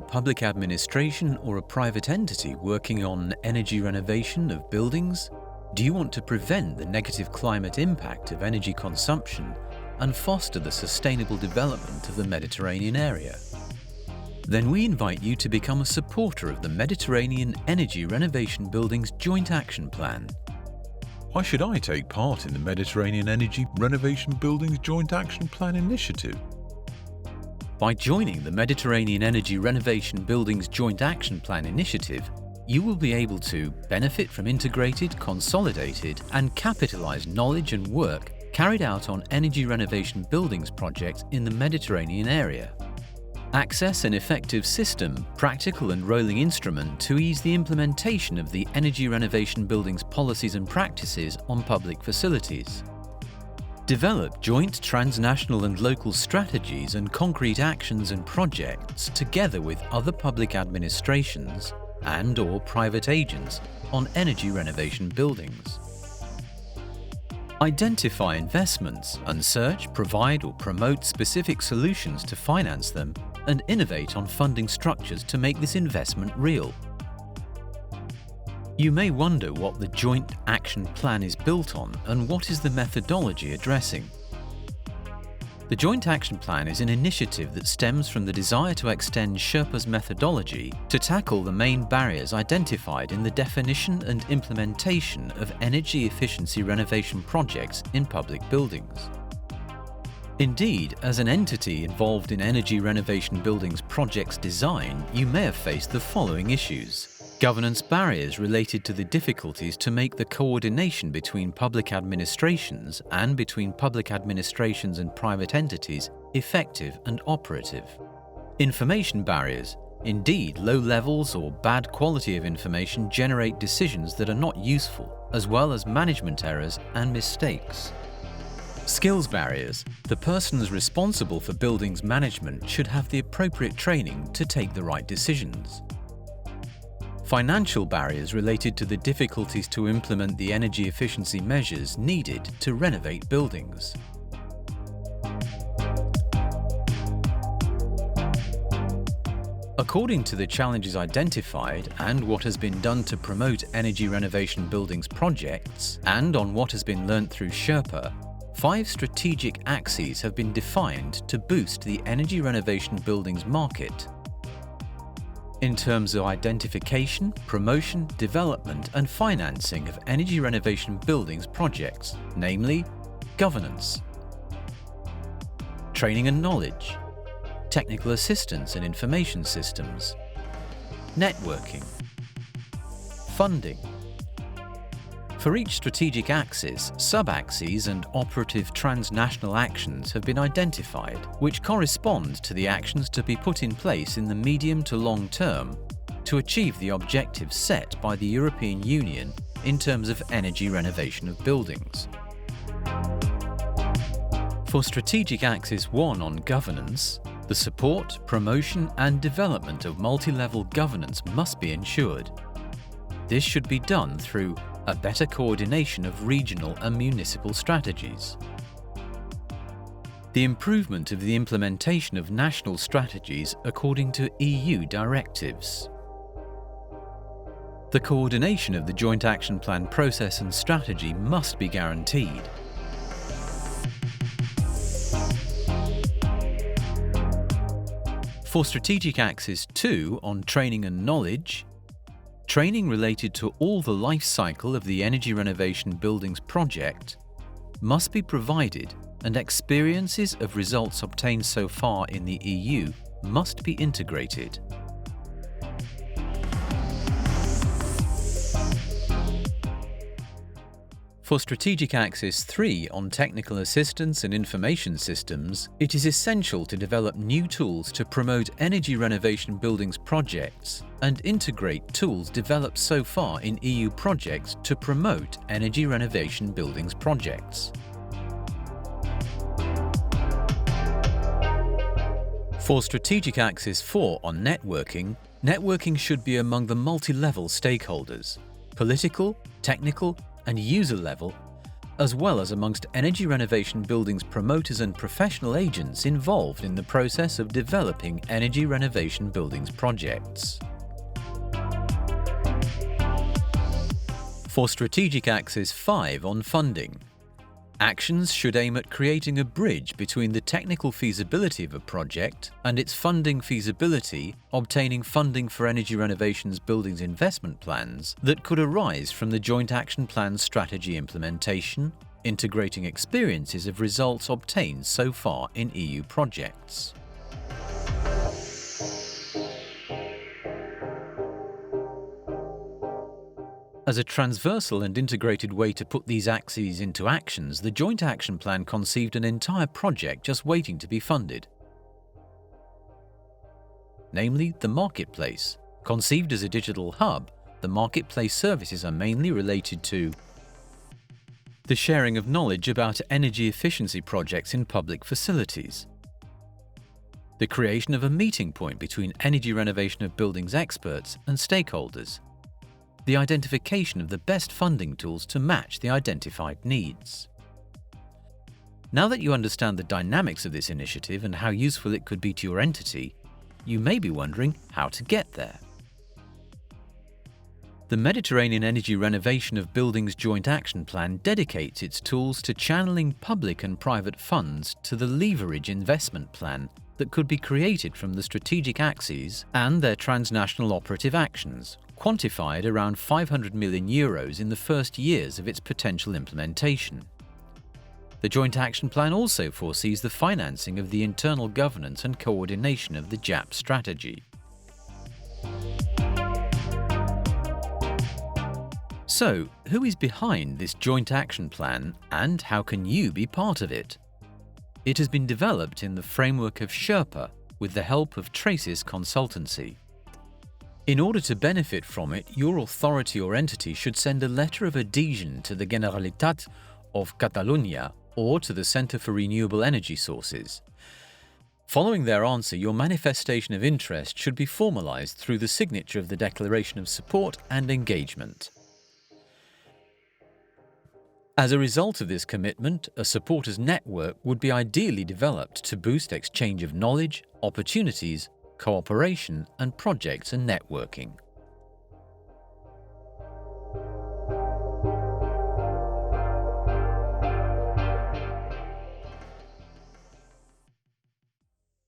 public administration or a private entity working on energy renovation of buildings? Do you want to prevent the negative climate impact of energy consumption and foster the sustainable development of the Mediterranean area? Then we invite you to become a supporter of the Mediterranean Energy Renovation Buildings Joint Action Plan. Why should I take part in the Mediterranean Energy Renovation Buildings Joint Action Plan initiative? By joining the Mediterranean Energy Renovation Buildings Joint Action Plan initiative, you will be able to benefit from integrated, consolidated, and capitalized knowledge and work carried out on energy renovation buildings projects in the Mediterranean area. Access an effective system, practical and rolling instrument to ease the implementation of the energy renovation buildings policies and practices on public facilities. Develop joint transnational and local strategies and concrete actions and projects together with other public administrations and/or private agents on energy renovation buildings. Identify investments and search, provide or promote specific solutions to finance them and innovate on funding structures to make this investment real. You may wonder what the Joint Action Plan is built on and what is the methodology addressing. The Joint Action Plan is an initiative that stems from the desire to extend SHERPA's methodology to tackle the main barriers identified in the definition and implementation of energy efficiency renovation projects in public buildings. Indeed, as an entity involved in energy renovation buildings projects design, you may have faced the following issues. Governance barriers related to the difficulties to make the coordination between public administrations and between public administrations and private entities effective and operative. Information barriers. Indeed, low levels or bad quality of information generate decisions that are not useful, as well as management errors and mistakes. Skills barriers. The persons responsible for buildings management should have the appropriate training to take the right decisions. Financial barriers related to the difficulties to implement the energy efficiency measures needed to renovate buildings. According to the challenges identified and what has been done to promote energy renovation buildings projects, and on what has been learnt through SHERPA, 5 strategic axes have been defined to boost the energy renovation buildings market. In terms of identification, promotion, development and financing of energy renovation buildings projects, namely governance, training and knowledge, technical assistance and information systems, networking, funding. For each strategic axis, sub-axes and operative transnational actions have been identified, which correspond to the actions to be put in place in the medium to long term to achieve the objectives set by the European Union in terms of energy renovation of buildings. For strategic axis 1 on governance, the support, promotion and development of multi-level governance must be ensured. This should be done through a better coordination of regional and municipal strategies. The improvement of the implementation of national strategies according to EU directives. The coordination of the Joint Action Plan process and strategy must be guaranteed. For Strategic Axis 2 on training and knowledge, training related to all the life cycle of the energy renovation buildings project must be provided, and experiences of results obtained so far in the EU must be integrated. For Strategic Axis 3 on technical assistance and information systems, it is essential to develop new tools to promote energy renovation buildings projects and integrate tools developed so far in EU projects to promote energy renovation buildings projects. For Strategic Axis 4 on networking, networking should be among the multi-level stakeholders, political, technical, and user level, as well as amongst energy renovation buildings promoters and professional agents involved in the process of developing energy renovation buildings projects. For Strategic Axis 5 on funding, actions should aim at creating a bridge between the technical feasibility of a project and its funding feasibility, obtaining funding for energy renovations buildings investment plans that could arise from the Joint Action Plan's strategy implementation, integrating experiences of results obtained so far in EU projects. As a transversal and integrated way to put these axes into actions, the Joint Action Plan conceived an entire project just waiting to be funded. Namely, the marketplace. Conceived as a digital hub, the marketplace services are mainly related to the sharing of knowledge about energy efficiency projects in public facilities, the creation of a meeting point between energy renovation of buildings experts and stakeholders, the identification of the best funding tools to match the identified needs. Now that you understand the dynamics of this initiative and how useful it could be to your entity, you may be wondering how to get there. The Mediterranean Energy Renovation of Buildings Joint Action Plan dedicates its tools to channeling public and private funds to the leverage investment plan that could be created from the strategic axes and their transnational operative actions, quantified around €500 million in the first years of its potential implementation. The Joint Action Plan also foresees the financing of the internal governance and coordination of the JAP strategy. So, who is behind this Joint Action Plan and how can you be part of it? It has been developed in the framework of SHERPA with the help of Traces Consultancy. In order to benefit from it, your authority or entity should send a letter of adhesion to the Generalitat of Catalunya or to the Centre for Renewable Energy Sources. Following their answer, your manifestation of interest should be formalised through the signature of the Declaration of Support and Engagement. As a result of this commitment, a supporters network would be ideally developed to boost exchange of knowledge, opportunities, cooperation and projects and networking.